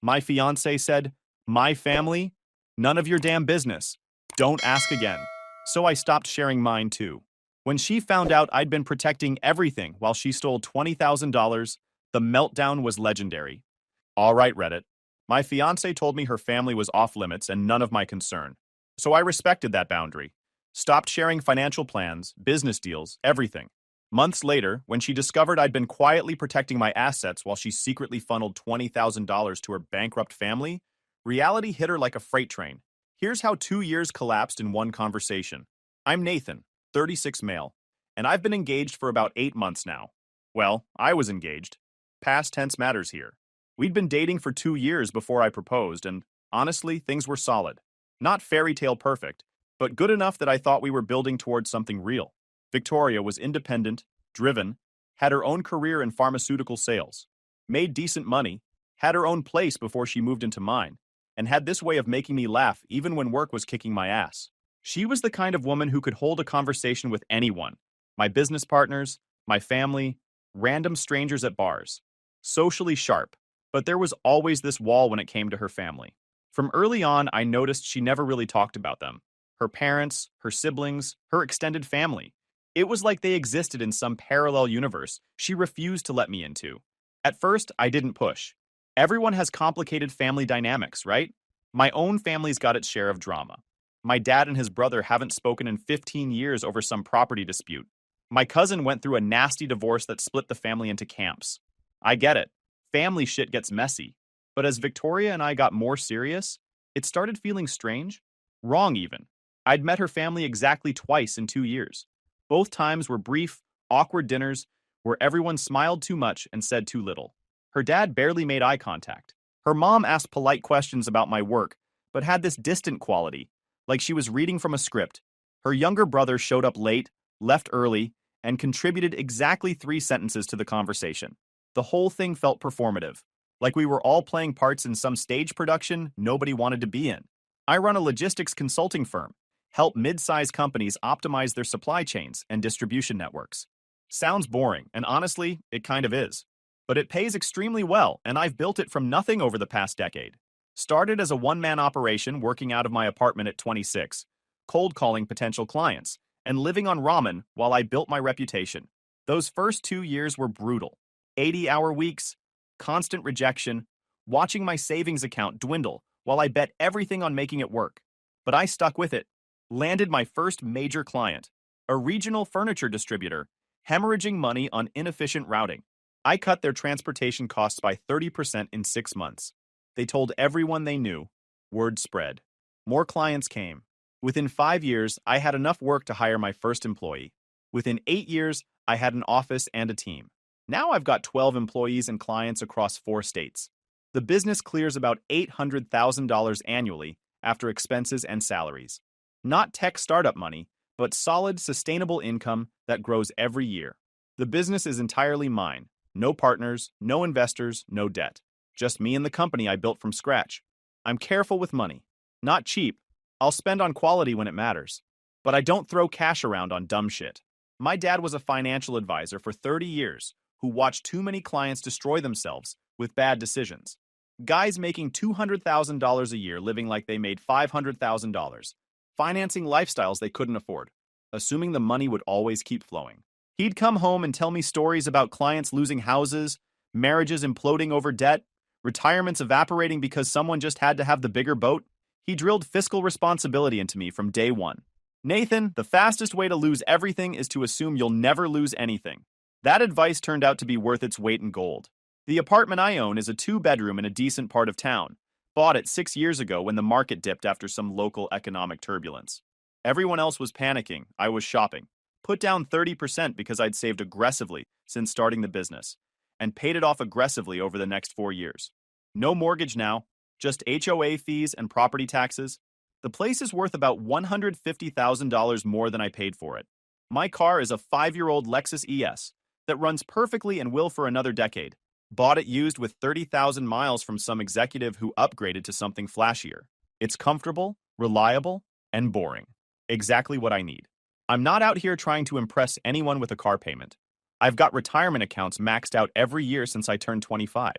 My fiance said, "My family? None of your damn business. Don't ask again." So I stopped sharing mine too. When she found out I'd been protecting everything while she stole $20,000, the meltdown was legendary. All right, Reddit. My fiance told me her family was off limits and none of my concern. So I respected that boundary. Stopped sharing financial plans, business deals, everything. Months later, when she discovered I'd been quietly protecting my assets while she secretly funneled $20,000 to her bankrupt family, reality hit her like a freight train. Here's how 2 years collapsed in one conversation. I'm Nathan, 36 male, and I've been engaged for about 8 months now. Well, I was engaged. Past tense matters here. We'd been dating for 2 years before I proposed, and honestly, things were solid. Not fairy tale perfect, but good enough that I thought we were building towards something real. Victoria was independent, driven, had her own career in pharmaceutical sales, made decent money, had her own place before she moved into mine, and had this way of making me laugh even when work was kicking my ass. She was the kind of woman who could hold a conversation with anyone, my business partners, my family, random strangers at bars. Socially sharp, but there was always this wall when it came to her family. From early on, I noticed she never really talked about them. Her parents, her siblings, her extended family. It was like they existed in some parallel universe she refused to let me into. At first, I didn't push. Everyone has complicated family dynamics, right? My own family's got its share of drama. My dad and his brother haven't spoken in 15 years over some property dispute. My cousin went through a nasty divorce that split the family into camps. I get it. Family shit gets messy. But as Victoria and I got more serious, it started feeling strange. Wrong, even. I'd met her family exactly twice in 2 years. Both times were brief, awkward dinners where everyone smiled too much and said too little. Her dad barely made eye contact. Her mom asked polite questions about my work, but had this distant quality, like she was reading from a script. Her younger brother showed up late, left early, and contributed exactly 3 sentences to the conversation. The whole thing felt performative, like we were all playing parts in some stage production nobody wanted to be in. I run a logistics consulting firm, help mid-sized companies optimize their supply chains and distribution networks. Sounds boring, and honestly, it kind of is. But it pays extremely well, and I've built it from nothing over the past decade. Started as a one-man operation working out of my apartment at 26, cold calling potential clients, and living on ramen while I built my reputation. Those first 2 years were brutal. 80-hour weeks, constant rejection, watching my savings account dwindle while I bet everything on making it work. But I stuck with it. Landed my first major client, a regional furniture distributor, hemorrhaging money on inefficient routing. I cut their transportation costs by 30% in 6 months. They told everyone they knew. Word spread. More clients came. Within 5 years, I had enough work to hire my first employee. Within 8 years, I had an office and a team. Now I've got 12 employees and clients across 4 states. The business clears about $800,000 annually after expenses and salaries. Not tech startup money, but solid, sustainable income that grows every year. The business is entirely mine. No partners, no investors, no debt. Just me and the company I built from scratch. I'm careful with money. Not cheap. I'll spend on quality when it matters. But I don't throw cash around on dumb shit. My dad was a financial advisor for 30 years who watched too many clients destroy themselves with bad decisions. Guys making $200,000 a year living like they made $500,000. Financing lifestyles they couldn't afford, assuming the money would always keep flowing. He'd come home and tell me stories about clients losing houses, marriages imploding over debt, retirements evaporating because someone just had to have the bigger boat. He drilled fiscal responsibility into me from day one. Nathan, the fastest way to lose everything is to assume you'll never lose anything. That advice turned out to be worth its weight in gold. The apartment I own is a 2-bedroom in a decent part of town. Bought it 6 years ago when the market dipped after some local economic turbulence. Everyone else was panicking. I was shopping. Put down 30% because I'd saved aggressively since starting the business, and paid it off aggressively over the next 4 years. No mortgage now, just HOA fees and property taxes. The place is worth about $150,000 more than I paid for it. My car is a 5-year-old Lexus ES that runs perfectly and will for another decade. Bought it used with 30,000 miles from some executive who upgraded to something flashier. It's comfortable, reliable, and boring. Exactly what I need. I'm not out here trying to impress anyone with a car payment. I've got retirement accounts maxed out every year since I turned 25.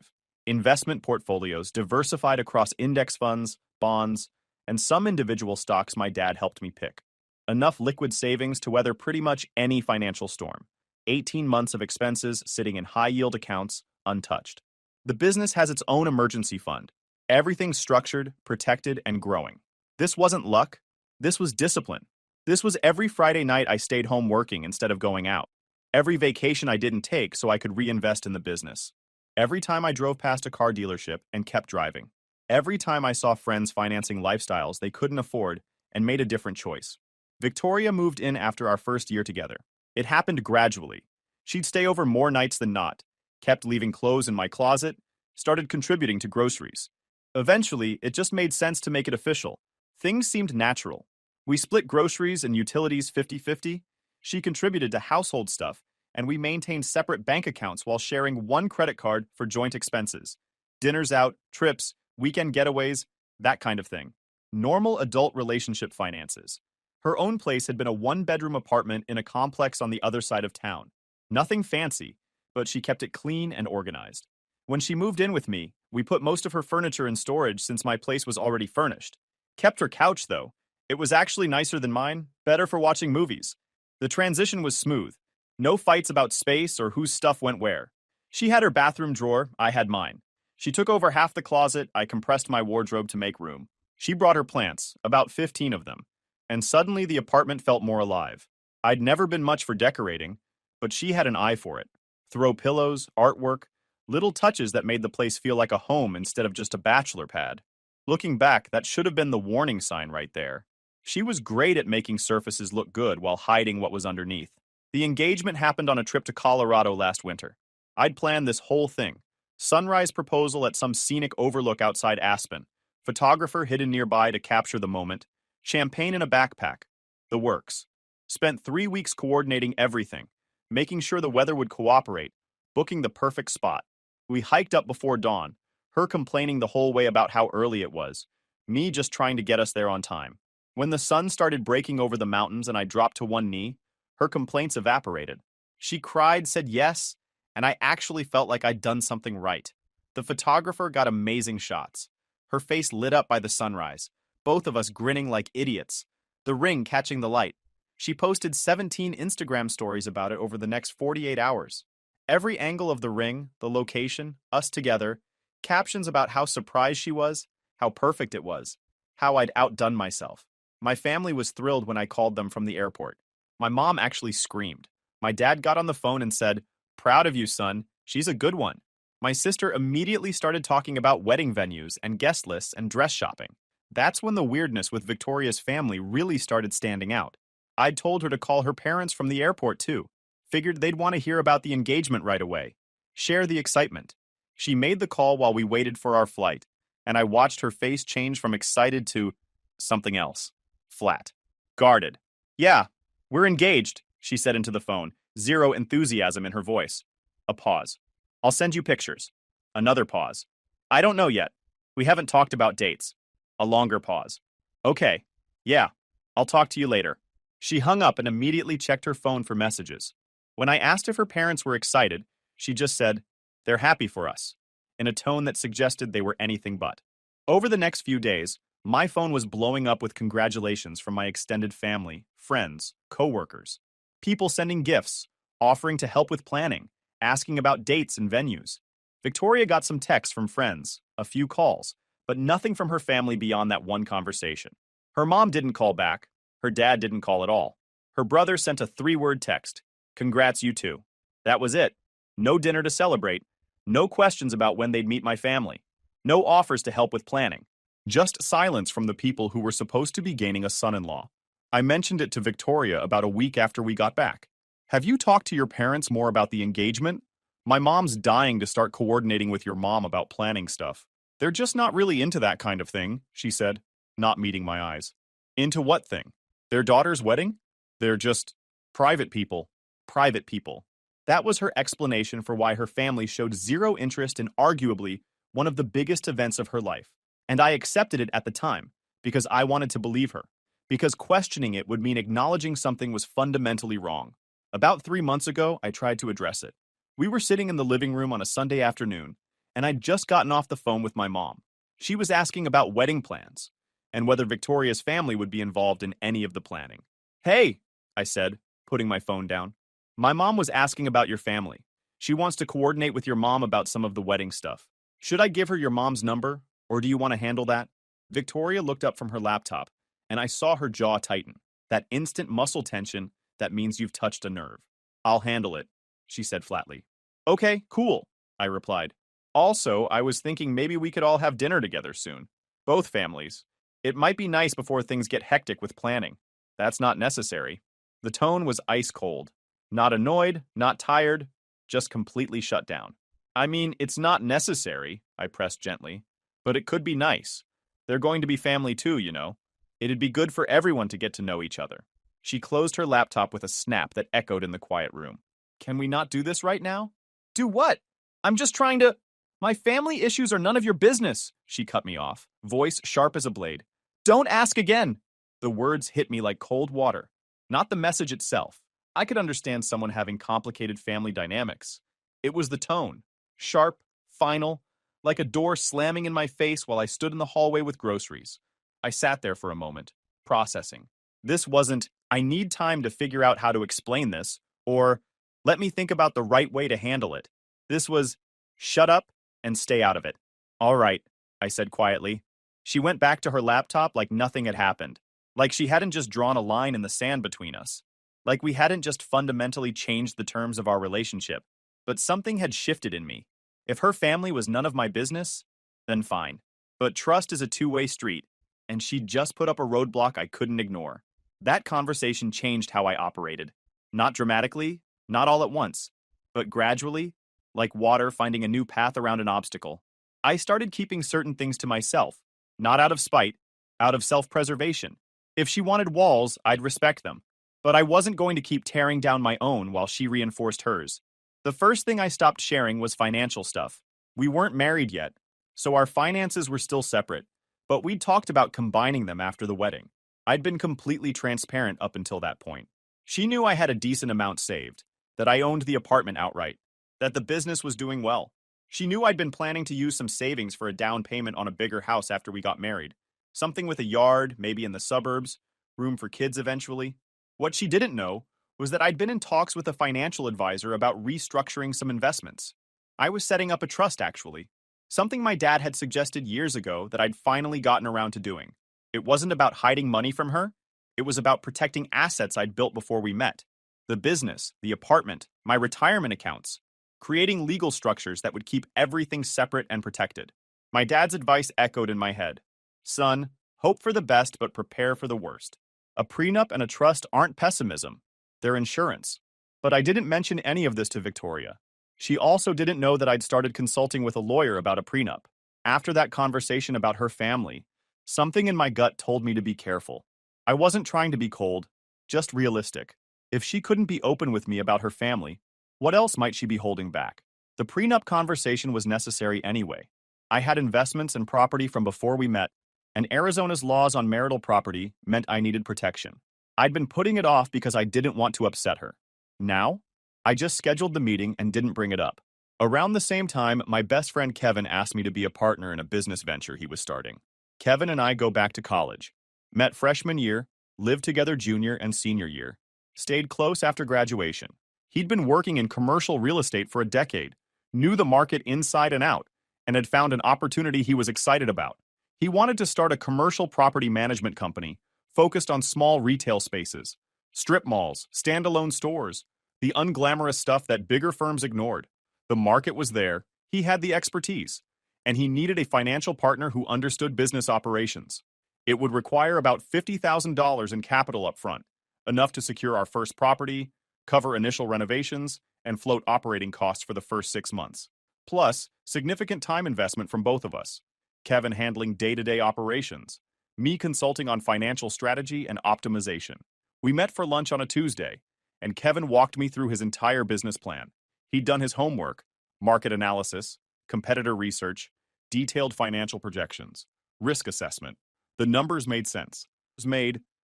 investment portfolios diversified across index funds, bonds, and some individual stocks my dad helped me pick. Enough liquid savings to weather pretty much any financial storm. 18 months of expenses sitting in high-yield accounts, untouched. The business has its own emergency fund. Everything's structured, protected, and growing. This wasn't luck. This was discipline. This was every Friday night I stayed home working instead of going out. Every vacation I didn't take so I could reinvest in the business. Every time I drove past a car dealership and kept driving. Every time I saw friends financing lifestyles they couldn't afford and made a different choice. Victoria moved in after our first year together. It happened gradually. She'd stay over more nights than not, kept leaving clothes in my closet, started contributing to groceries. Eventually, it just made sense to make it official. Things seemed natural. We split groceries and utilities 50-50. She contributed to household stuff, and we maintained separate bank accounts while sharing one credit card for joint expenses. Dinners out, trips, weekend getaways, that kind of thing. Normal adult relationship finances. Her own place had been a one-bedroom apartment in a complex on the other side of town. Nothing fancy, but she kept it clean and organized. When she moved in with me, we put most of her furniture in storage since my place was already furnished. Kept her couch, though. It was actually nicer than mine, better for watching movies. The transition was smooth. No fights about space or whose stuff went where. She had her bathroom drawer, I had mine. She took over half the closet, I compressed my wardrobe to make room. She brought her plants, about 15 of them. And suddenly the apartment felt more alive. I'd never been much for decorating, but she had an eye for it. Throw pillows, artwork, little touches that made the place feel like a home instead of just a bachelor pad. Looking back, that should have been the warning sign right there. She was great at making surfaces look good while hiding what was underneath. The engagement happened on a trip to Colorado last winter. I'd planned this whole thing. Sunrise proposal at some scenic overlook outside Aspen. Photographer hidden nearby to capture the moment. Champagne in a backpack. The works. Spent 3 weeks coordinating everything, making sure the weather would cooperate, booking the perfect spot. We hiked up before dawn, her complaining the whole way about how early it was, me just trying to get us there on time. When the sun started breaking over the mountains and I dropped to one knee, her complaints evaporated. She cried, said yes, and I actually felt like I'd done something right. The photographer got amazing shots. Her face lit up by the sunrise, both of us grinning like idiots, the ring catching the light. She posted 17 Instagram stories about it over the next 48 hours. Every angle of the ring, the location, us together, captions about how surprised she was, how perfect it was, how I'd outdone myself. My family was thrilled when I called them from the airport. My mom actually screamed. My dad got on the phone and said, "Proud of you, son. She's a good one." My sister immediately started talking about wedding venues and guest lists and dress shopping. That's when the weirdness with Victoria's family really started standing out. I'd told her to call her parents from the airport too. Figured they'd want to hear about the engagement right away. Share the excitement. She made the call while we waited for our flight, and I watched her face change from excited to something else. Flat. Guarded. "Yeah, we're engaged," she said into the phone, zero enthusiasm in her voice. A pause. "I'll send you pictures." Another pause. "I don't know yet. We haven't talked about dates." A longer pause. "Okay. Yeah. I'll talk to you later." She hung up and immediately checked her phone for messages. When I asked if her parents were excited, she just said, "They're happy for us," in a tone that suggested they were anything but. Over the next few days, my phone was blowing up with congratulations from my extended family, friends, coworkers. People sending gifts, offering to help with planning, asking about dates and venues. Victoria got some texts from friends, a few calls, but nothing from her family beyond that one conversation. Her mom didn't call back. Her dad didn't call at all. Her brother sent a 3-word text. "Congrats, you two." That was it. No dinner to celebrate. No questions about when they'd meet my family. No offers to help with planning. Just silence from the people who were supposed to be gaining a son-in-law. I mentioned it to Victoria about a week after we got back. "Have you talked to your parents more about the engagement? My mom's dying to start coordinating with your mom about planning stuff." "They're just not really into that kind of thing," she said, not meeting my eyes. "Into what thing? Their daughter's wedding? They're just private people." Private people. That was her explanation for why her family showed zero interest in arguably one of the biggest events of her life. And I accepted it at the time, because I wanted to believe her. Because questioning it would mean acknowledging something was fundamentally wrong. About 3 months ago, I tried to address it. We were sitting in the living room on a Sunday afternoon, and I'd just gotten off the phone with my mom. She was asking about wedding plans and whether Victoria's family would be involved in any of the planning. Hey, I said, putting my phone down. My mom was asking about your family. She wants to coordinate with your mom about some of the wedding stuff. Should I give her your mom's number, or do you want to handle that? Victoria looked up from her laptop, and I saw her jaw tighten. That instant muscle tension that means you've touched a nerve. I'll handle it, she said flatly. Okay, cool, I replied. Also, I was thinking maybe we could all have dinner together soon. Both families. It might be nice before things get hectic with planning. That's not necessary. The tone was ice cold. Not annoyed, not tired, just completely shut down. I mean, it's not necessary, I pressed gently, but it could be nice. They're going to be family too, you know. It'd be good for everyone to get to know each other. She closed her laptop with a snap that echoed in the quiet room. Can we not do this right now? Do what? I'm just trying to... My family issues are none of your business, she cut me off, voice sharp as a blade. Don't ask again. The words hit me like cold water, not the message itself. I could understand someone having complicated family dynamics. It was the tone, sharp, final, like a door slamming in my face while I stood in the hallway with groceries. I sat there for a moment, processing. This wasn't, I need time to figure out how to explain this, or let me think about the right way to handle it. This was, shut up and stay out of it. All right, I said quietly. She went back to her laptop like nothing had happened, like she hadn't just drawn a line in the sand between us, like we hadn't just fundamentally changed the terms of our relationship, but something had shifted in me. If her family was none of my business, then fine. But trust is a two-way street, and she'd just put up a roadblock I couldn't ignore. That conversation changed how I operated. Not dramatically, not all at once, but gradually, like water finding a new path around an obstacle. I started keeping certain things to myself, not out of spite, out of self-preservation. If she wanted walls, I'd respect them. But I wasn't going to keep tearing down my own while she reinforced hers. The first thing I stopped sharing was financial stuff. We weren't married yet, so our finances were still separate, but we'd talked about combining them after the wedding. I'd been completely transparent up until that point. She knew I had a decent amount saved, that I owned the apartment outright, that the business was doing well. She knew I'd been planning to use some savings for a down payment on a bigger house after we got married. Something with a yard, maybe in the suburbs, room for kids eventually. What she didn't know was that I'd been in talks with a financial advisor about restructuring some investments. I was setting up a trust, actually. Something my dad had suggested years ago that I'd finally gotten around to doing. It wasn't about hiding money from her. It was about protecting assets I'd built before we met. The business, the apartment, my retirement accounts. Creating legal structures that would keep everything separate and protected. My dad's advice echoed in my head. Son, hope for the best but prepare for the worst. A prenup and a trust aren't pessimism. They're insurance. But I didn't mention any of this to Victoria. She also didn't know that I'd started consulting with a lawyer about a prenup. After that conversation about her family, something in my gut told me to be careful. I wasn't trying to be cold, just realistic. If she couldn't be open with me about her family, what else might she be holding back? The prenup conversation was necessary anyway. I had investments and property from before we met, and Arizona's laws on marital property meant I needed protection. I'd been putting it off because I didn't want to upset her. Now, I just scheduled the meeting and didn't bring it up. Around the same time, my best friend Kevin asked me to be a partner in a business venture he was starting. Kevin and I go back to college. Met freshman year, lived together junior and senior year. Stayed close after graduation. He'd been working in commercial real estate for a decade, knew the market inside and out, and had found an opportunity he was excited about. He wanted to start a commercial property management company focused on small retail spaces, strip malls, standalone stores, the unglamorous stuff that bigger firms ignored. The market was there, he had the expertise, and he needed a financial partner who understood business operations. It would require about $50,000 in capital up front, enough to secure our first property, cover initial renovations, and float operating costs for the first 6 months. Plus, significant time investment from both of us. Kevin handling day-to-day operations, me consulting on financial strategy and optimization. We met for lunch on a Tuesday, and Kevin walked me through his entire business plan. He'd done his homework, market analysis, competitor research, detailed financial projections, risk assessment. The numbers made sense.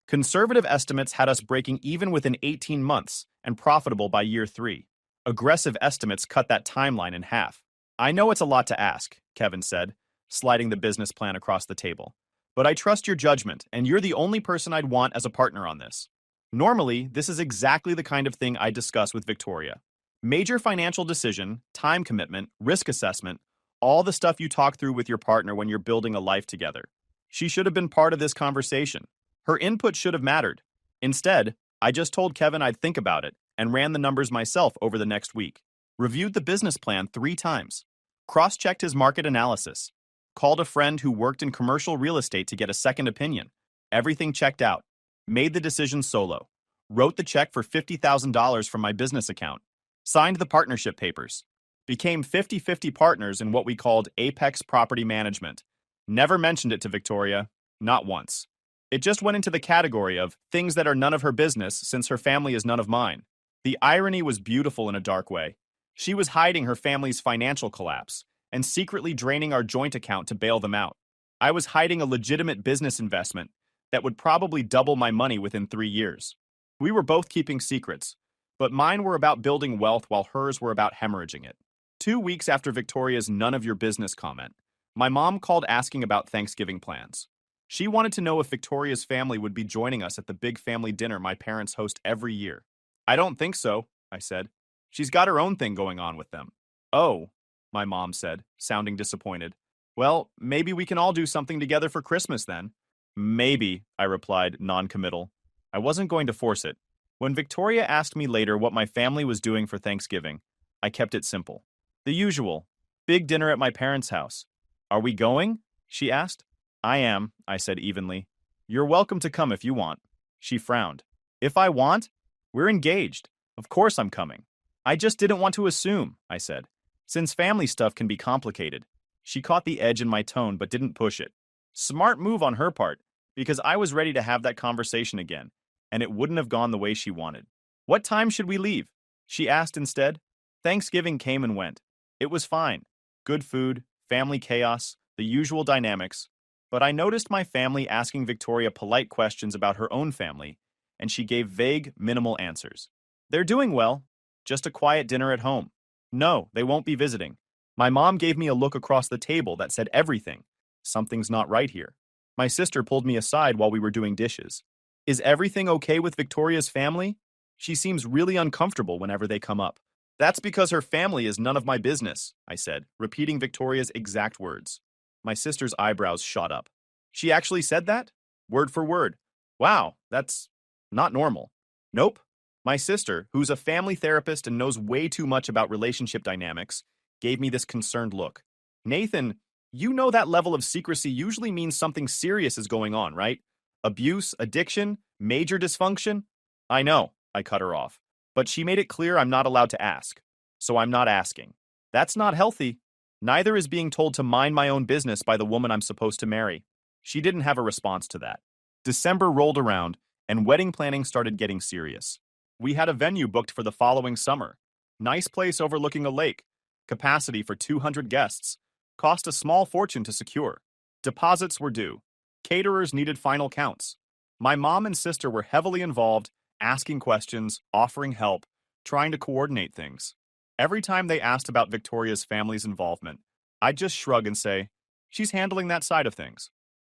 Conservative estimates had us breaking even within 18 months and profitable by year 3. Aggressive estimates cut that timeline in half. I know it's a lot to ask, Kevin said, sliding the business plan across the table. But I trust your judgment, and you're the only person I'd want as a partner on this. Normally, this is exactly the kind of thing I discuss with Victoria. Major financial decision, time commitment, risk assessment, all the stuff you talk through with your partner when you're building a life together. She should have been part of this conversation. Her input should have mattered. Instead, I just told Kevin I'd think about it and ran the numbers myself over the next week. Reviewed the business plan 3 times. Cross-checked his market analysis. Called a friend who worked in commercial real estate to get a second opinion. Everything checked out. Made the decision solo. Wrote the check for $50,000 from my business account. Signed the partnership papers. Became 50-50 partners in what we called Apex Property Management. Never mentioned it to Victoria. Not once. It just went into the category of things that are none of her business since her family is none of mine. The irony was beautiful in a dark way. She was hiding her family's financial collapse and secretly draining our joint account to bail them out. I was hiding a legitimate business investment that would probably double my money within 3 years. We were both keeping secrets, but mine were about building wealth while hers were about hemorrhaging it. 2 weeks after Victoria's none of your business comment, my mom called asking about Thanksgiving plans. She wanted to know if Victoria's family would be joining us at the big family dinner my parents host every year. I don't think so, I said. She's got her own thing going on with them. Oh, my mom said, sounding disappointed. Well, maybe we can all do something together for Christmas then. Maybe, I replied, non-committal. I wasn't going to force it. When Victoria asked me later what my family was doing for Thanksgiving, I kept it simple. The usual. Big dinner at my parents' house. Are we going? She asked. I am, I said evenly. You're welcome to come if you want. She frowned. If I want? We're engaged. Of course I'm coming. I just didn't want to assume, I said. Since family stuff can be complicated. She caught the edge in my tone but didn't push it. Smart move on her part, because I was ready to have that conversation again, and it wouldn't have gone the way she wanted. What time should we leave? She asked instead. Thanksgiving came and went. It was fine. Good food, family chaos, the usual dynamics. But I noticed my family asking Victoria polite questions about her own family, and she gave vague, minimal answers. They're doing well. Just a quiet dinner at home. No, they won't be visiting. My mom gave me a look across the table that said everything. Something's not right here. My sister pulled me aside while we were doing dishes. Is everything okay with Victoria's family? She seems really uncomfortable whenever they come up. That's because her family is none of my business, I said, repeating Victoria's exact words. My sister's eyebrows shot up. She actually said that? Word for word. Wow, that's not normal. Nope. My sister, who's a family therapist and knows way too much about relationship dynamics, gave me this concerned look. Nathan, you know that level of secrecy usually means something serious is going on, right? Abuse, addiction, major dysfunction? I know, I cut her off. But she made it clear I'm not allowed to ask. So I'm not asking. That's not healthy. Neither is being told to mind my own business by the woman I'm supposed to marry. She didn't have a response to that. December rolled around, and wedding planning started getting serious. We had a venue booked for the following summer. Nice place overlooking a lake. Capacity for 200 guests. Cost a small fortune to secure. Deposits were due. Caterers needed final counts. My mom and sister were heavily involved, asking questions, offering help, trying to coordinate things. Every time they asked about Victoria's family's involvement, I'd just shrug and say, she's handling that side of things.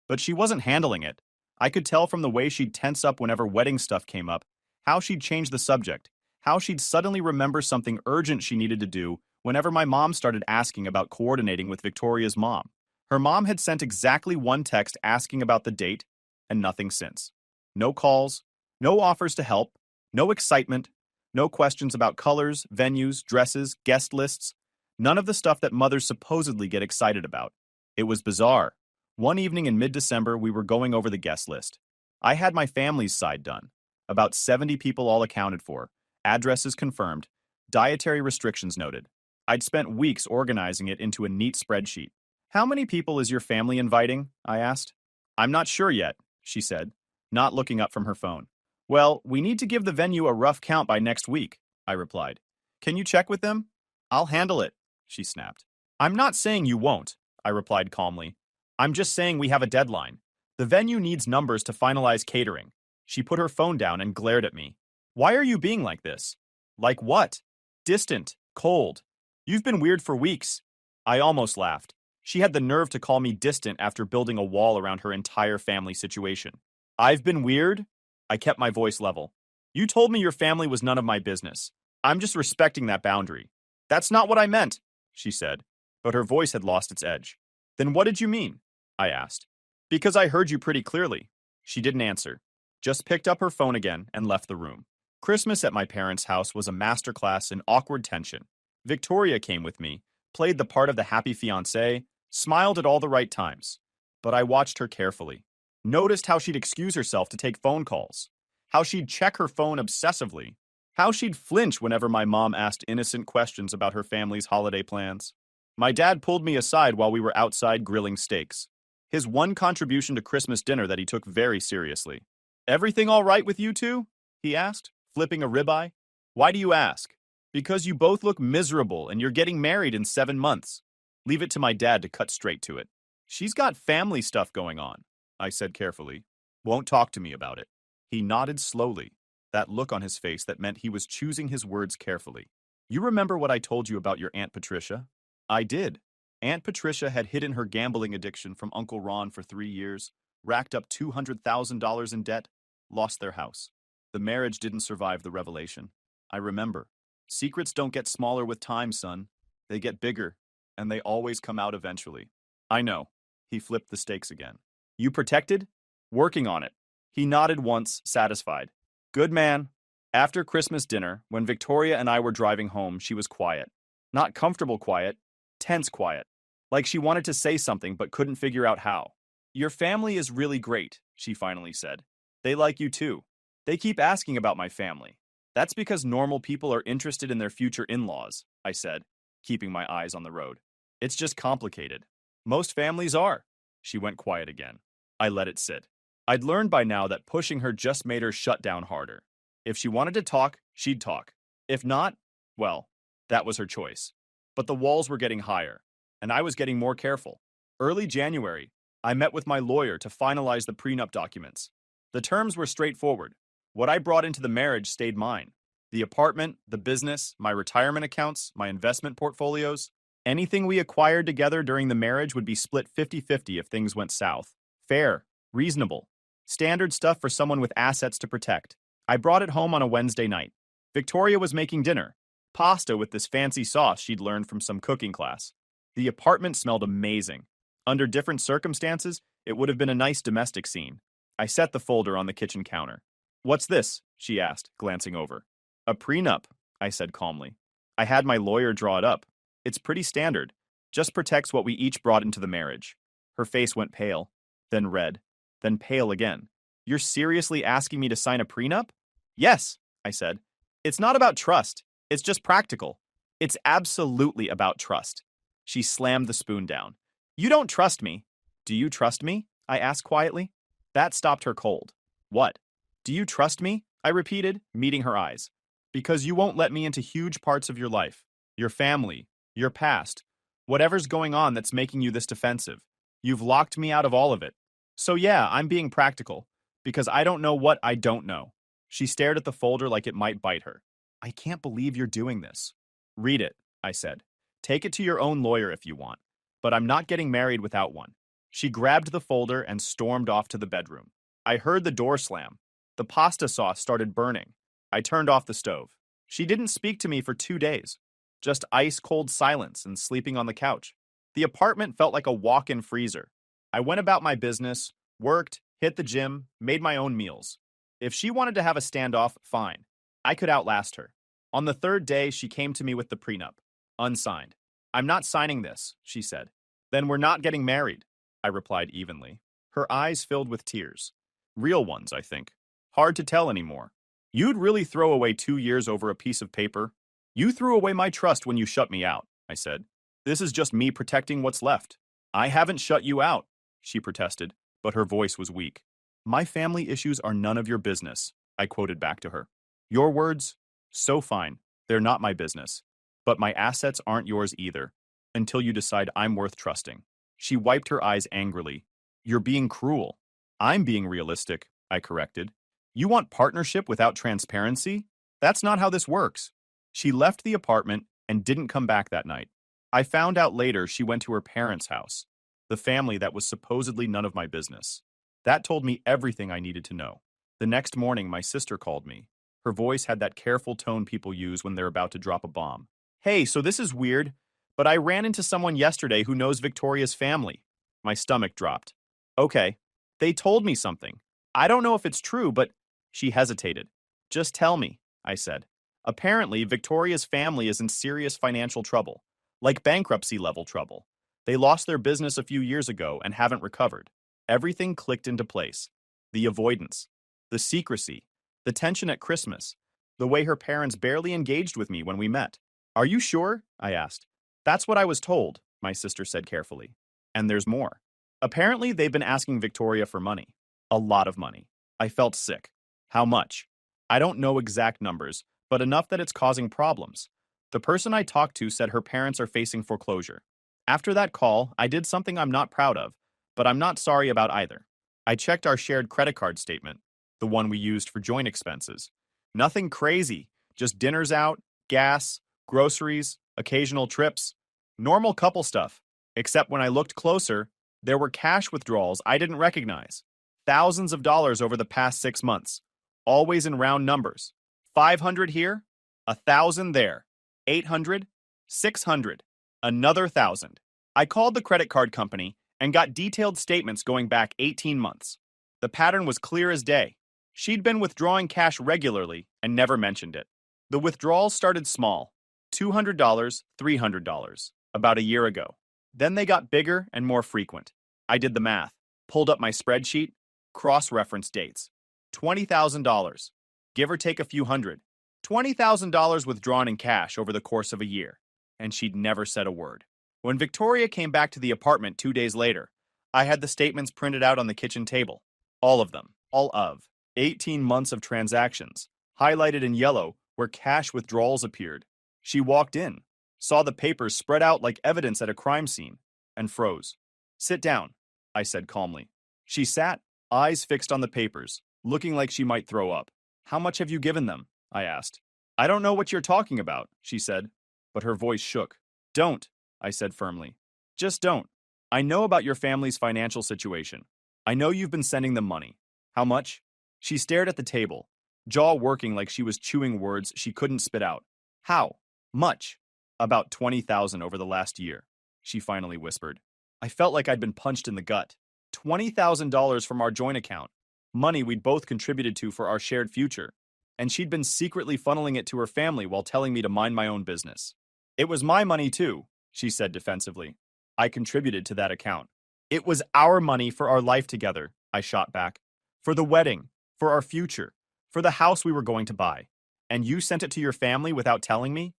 But she wasn't handling it. I could tell from the way she'd tense up whenever wedding stuff came up, how she'd change the subject, how she'd suddenly remember something urgent she needed to do whenever my mom started asking about coordinating with Victoria's mom. Her mom had sent exactly one text asking about the date, and nothing since. No calls, no offers to help, no excitement, no questions about colors, venues, dresses, guest lists, none of the stuff that mothers supposedly get excited about. It was bizarre. One evening in mid-December, we were going over the guest list. I had my family's side done. About 70 people all accounted for, addresses confirmed, dietary restrictions noted. I'd spent weeks organizing it into a neat spreadsheet. How many people is your family inviting? I asked. I'm not sure yet, she said, not looking up from her phone. Well, we need to give the venue a rough count by next week, I replied. Can you check with them? I'll handle it, she snapped. I'm not saying you won't, I replied calmly. I'm just saying we have a deadline. The venue needs numbers to finalize catering. She put her phone down and glared at me. Why are you being like this? Like what? Distant, cold. You've been weird for weeks. I almost laughed. She had the nerve to call me distant after building a wall around her entire family situation. I've been weird? I kept my voice level. You told me your family was none of my business. I'm just respecting that boundary. That's not what I meant, she said, but her voice had lost its edge. Then what did you mean? I asked. Because I heard you pretty clearly. She didn't answer, just picked up her phone again and left the room. Christmas at my parents' house was a masterclass in awkward tension. Victoria came with me, played the part of the happy fiancée, smiled at all the right times. But I watched her carefully. Noticed how she'd excuse herself to take phone calls. How she'd check her phone obsessively. How she'd flinch whenever my mom asked innocent questions about her family's holiday plans. My dad pulled me aside while we were outside grilling steaks. His one contribution to Christmas dinner that he took very seriously. Everything all right with you two? He asked, flipping a ribeye. Why do you ask? Because you both look miserable and you're getting married in 7 months. Leave it to my dad to cut straight to it. She's got family stuff going on, I said carefully. Won't talk to me about it. He nodded slowly, that look on his face that meant he was choosing his words carefully. You remember what I told you about your Aunt Patricia? I did. Aunt Patricia had hidden her gambling addiction from Uncle Ron for 3 years, racked up $200,000 in debt, lost their house. The marriage didn't survive the revelation. I remember. Secrets don't get smaller with time, son. They get bigger, and they always come out eventually. I know. He flipped the stakes again. You protected? Working on it. He nodded once, satisfied. Good man. After Christmas dinner, when Victoria and I were driving home, she was quiet. Not comfortable quiet, tense quiet. Like she wanted to say something but couldn't figure out how. Your family is really great, she finally said. They like you too. They keep asking about my family. That's because normal people are interested in their future in-laws, I said, keeping my eyes on the road. It's just complicated. Most families are. She went quiet again. I let it sit. I'd learned by now that pushing her just made her shut down harder. If she wanted to talk, she'd talk. If not, well, that was her choice. But the walls were getting higher, and I was getting more careful. Early January, I met with my lawyer to finalize the prenup documents. The terms were straightforward. What I brought into the marriage stayed mine. The apartment, the business, my retirement accounts, my investment portfolios. Anything we acquired together during the marriage would be split 50-50 if things went south. Fair, reasonable. Standard stuff for someone with assets to protect. I brought it home on a Wednesday night. Victoria was making dinner. Pasta with this fancy sauce she'd learned from some cooking class. The apartment smelled amazing. Under different circumstances, it would have been a nice domestic scene. I set the folder on the kitchen counter. What's this? She asked, glancing over. A prenup, I said calmly. I had my lawyer draw it up. It's pretty standard. Just protects what we each brought into the marriage. Her face went pale, then red, then pale again. You're seriously asking me to sign a prenup? Yes, I said. It's not about trust. It's just practical. It's absolutely about trust. She slammed the spoon down. You don't trust me. Do you trust me? I asked quietly. That stopped her cold. What? Do you trust me? I repeated, meeting her eyes. Because you won't let me into huge parts of your life, your family, your past, whatever's going on that's making you this defensive. You've locked me out of all of it. So yeah, I'm being practical, because I don't know what I don't know. She stared at the folder like it might bite her. I can't believe you're doing this. Read it, I said. Take it to your own lawyer if you want, but I'm not getting married without one. She grabbed the folder and stormed off to the bedroom. I heard the door slam. The pasta sauce started burning. I turned off the stove. She didn't speak to me for 2 days. Just ice-cold silence and sleeping on the couch. The apartment felt like a walk-in freezer. I went about my business, worked, hit the gym, made my own meals. If she wanted to have a standoff, fine. I could outlast her. On the 3rd day, she came to me with the prenup. Unsigned. I'm not signing this, she said. Then we're not getting married, I replied evenly. Her eyes filled with tears. Real ones, I think. Hard to tell anymore. You'd really throw away 2 years over a piece of paper? You threw away my trust when you shut me out, I said. This is just me protecting what's left. I haven't shut you out, she protested, but her voice was weak. My family issues are none of your business, I quoted back to her. Your words? So fine. They're not my business. But my assets aren't yours either, until you decide I'm worth trusting. She wiped her eyes angrily. You're being cruel. I'm being realistic, I corrected. You want partnership without transparency? That's not how this works. She left the apartment and didn't come back that night. I found out later she went to her parents' house, the family that was supposedly none of my business. That told me everything I needed to know. The next morning, my sister called me. Her voice had that careful tone people use when they're about to drop a bomb. Hey, so this is weird, but I ran into someone yesterday who knows Victoria's family. My stomach dropped. Okay, they told me something. I don't know if it's true, but she hesitated. Just tell me, I said. Apparently, Victoria's family is in serious financial trouble, like bankruptcy-level trouble. They lost their business a few years ago and haven't recovered. Everything clicked into place. The avoidance, the secrecy, the tension at Christmas, the way her parents barely engaged with me when we met. Are you sure? I asked. That's what I was told, my sister said carefully. And there's more. Apparently, they've been asking Victoria for money. A lot of money. I felt sick. How much? I don't know exact numbers, but enough that it's causing problems. The person I talked to said her parents are facing foreclosure. After that call, I did something I'm not proud of, but I'm not sorry about either. I checked our shared credit card statement, the one we used for joint expenses. Nothing crazy, just dinners out, gas, groceries, occasional trips, normal couple stuff. Except when I looked closer, there were cash withdrawals I didn't recognize. Thousands of dollars over the past 6 months, always in round numbers. 500 here, 1,000 there, 800, 600, another 1,000. I called the credit card company and got detailed statements going back 18 months. The pattern was clear as day. She'd been withdrawing cash regularly and never mentioned it. The withdrawals started small, $200, $300, about a year ago. Then they got bigger and more frequent. I did the math, pulled up my spreadsheet, cross-referenced dates. $20,000, give or take a few hundred. $20,000 withdrawn in cash over the course of a year, and she'd never said a word. When Victoria came back to the apartment 2 days later, I had the statements printed out on the kitchen table. All of them. All of 18 months of transactions, highlighted in yellow where cash withdrawals appeared. She walked in, saw the papers spread out like evidence at a crime scene, and froze. Sit down, I said calmly. She sat, eyes fixed on the papers, looking like she might throw up. How much have you given them? I asked. I don't know what you're talking about, she said, but her voice shook. Don't, I said firmly. Just don't. I know about your family's financial situation. I know you've been sending them money. How much? She stared at the table, jaw working like she was chewing words she couldn't spit out. How? Much. About 20,000 over the last year, she finally whispered. I felt like I'd been punched in the gut. $20,000 from our joint account, money we'd both contributed to for our shared future, and she'd been secretly funneling it to her family while telling me to mind my own business. It was my money too, she said defensively. I contributed to that account. It was our money for our life together, I shot back. For the wedding, for our future, for the house we were going to buy. And you sent it to your family without telling me?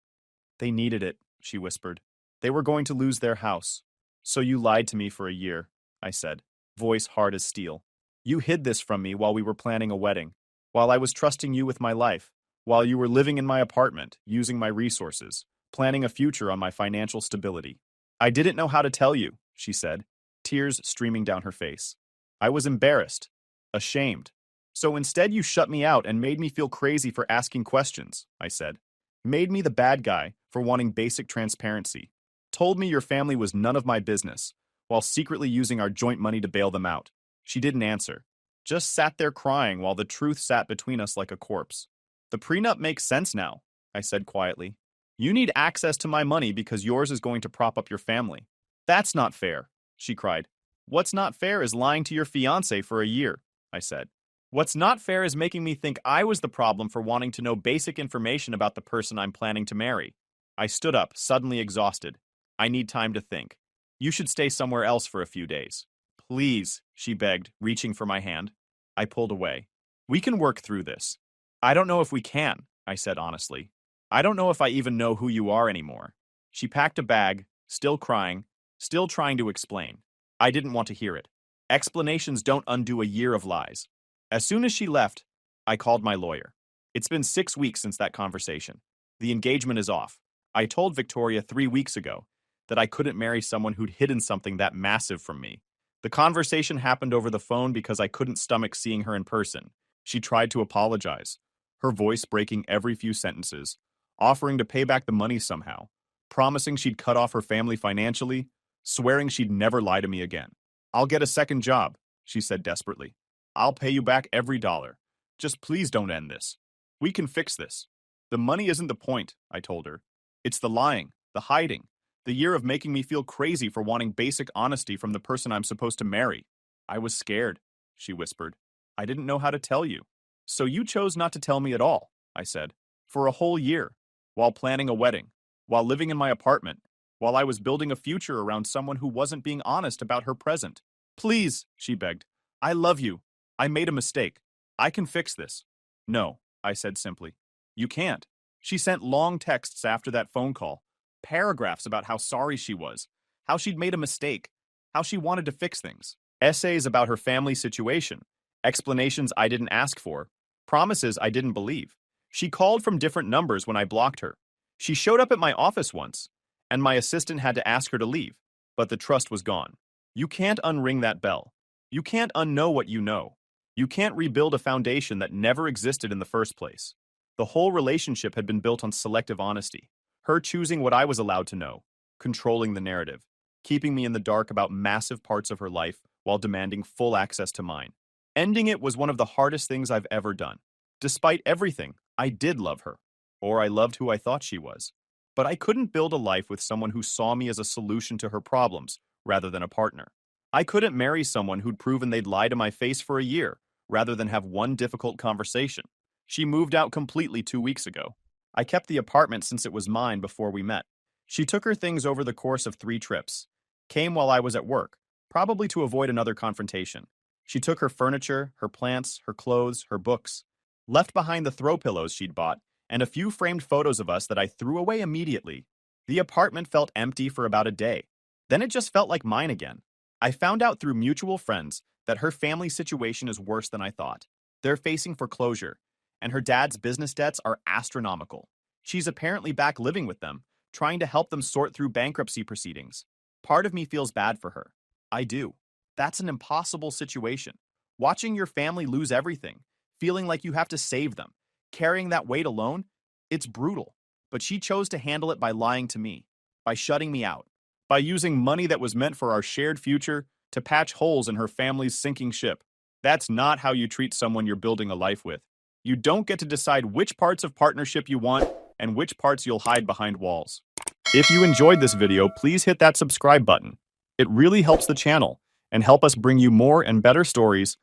They needed it, she whispered. They were going to lose their house. So you lied to me for a year, I said, voice hard as steel. You hid this from me while we were planning a wedding, while I was trusting you with my life, while you were living in my apartment, using my resources, planning a future on my financial stability. I didn't know how to tell you, she said, tears streaming down her face. I was embarrassed, ashamed. So instead you shut me out and made me feel crazy for asking questions, I said. Made me the bad guy for wanting basic transparency. Told me your family was none of my business, while secretly using our joint money to bail them out. She didn't answer. Just sat there crying while the truth sat between us like a corpse. The prenup makes sense now, I said quietly. You need access to my money because yours is going to prop up your family. That's not fair, she cried. What's not fair is lying to your fiancé for a year, I said. What's not fair is making me think I was the problem for wanting to know basic information about the person I'm planning to marry. I stood up, suddenly exhausted. I need time to think. You should stay somewhere else for a few days. Please, she begged, reaching for my hand. I pulled away. We can work through this. I don't know if we can, I said honestly. I don't know if I even know who you are anymore. She packed a bag, still crying, still trying to explain. I didn't want to hear it. Explanations don't undo a year of lies. As soon as she left, I called my lawyer. It's been 6 weeks since that conversation. The engagement is off. I told Victoria 3 weeks ago that I couldn't marry someone who'd hidden something that massive from me. The conversation happened over the phone because I couldn't stomach seeing her in person. She tried to apologize, her voice breaking every few sentences, offering to pay back the money somehow. promising she'd cut off her family financially, swearing she'd never lie to me again. "I'll get a second job," she said desperately. "I'll pay you back every dollar. Just please don't end this. We can fix this." "The money isn't the point," I told her. "It's the lying, the hiding, the year of making me feel crazy for wanting basic honesty from the person I'm supposed to marry." "I was scared," she whispered. "I didn't know how to tell you." "So you chose not to tell me at all," I said. "For a whole year, while planning a wedding, while living in my apartment, while I was building a future around someone who wasn't being honest about her present." "Please," she begged. "I love you. I made a mistake. I can fix this." "No," I said simply. "You can't." She sent long texts after that phone call, paragraphs about how sorry she was, how she'd made a mistake, how she wanted to fix things, essays about her family situation, explanations I didn't ask for, promises I didn't believe. She called from different numbers when I blocked her. She showed up at my office once, and my assistant had to ask her to leave, but the trust was gone. You can't unring that bell. You can't unknow what you know. You can't rebuild a foundation that never existed in the first place. The whole relationship had been built on selective honesty, her choosing what I was allowed to know, controlling the narrative, keeping me in the dark about massive parts of her life while demanding full access to mine. Ending it was one of the hardest things I've ever done. Despite everything, I did love her, or I loved who I thought she was. But I couldn't build a life with someone who saw me as a solution to her problems rather than a partner. I couldn't marry someone who'd proven they'd lie to my face for a year rather than have one difficult conversation. She moved out completely 2 weeks ago. I kept the apartment since it was mine before we met. She took her things over the course of 3 trips. Came while I was at work, probably to avoid another confrontation. She took her furniture, her plants, her clothes, her books. Left behind the throw pillows she'd bought and a few framed photos of us that I threw away immediately. The apartment felt empty for about a day. Then it just felt like mine again. I found out through mutual friends that her family situation is worse than I thought. They're facing foreclosure, and her dad's business debts are astronomical. She's apparently back living with them, trying to help them sort through bankruptcy proceedings. Part of me feels bad for her. I do. That's an impossible situation. Watching your family lose everything, feeling like you have to save them, carrying that weight alone, it's brutal. But she chose to handle it by lying to me, by shutting me out, by using money that was meant for our shared future to patch holes in her family's sinking ship. That's not how you treat someone you're building a life with. You don't get to decide which parts of partnership you want and which parts you'll hide behind walls. If you enjoyed this video, please hit that subscribe button. It really helps the channel and help us bring you more and better stories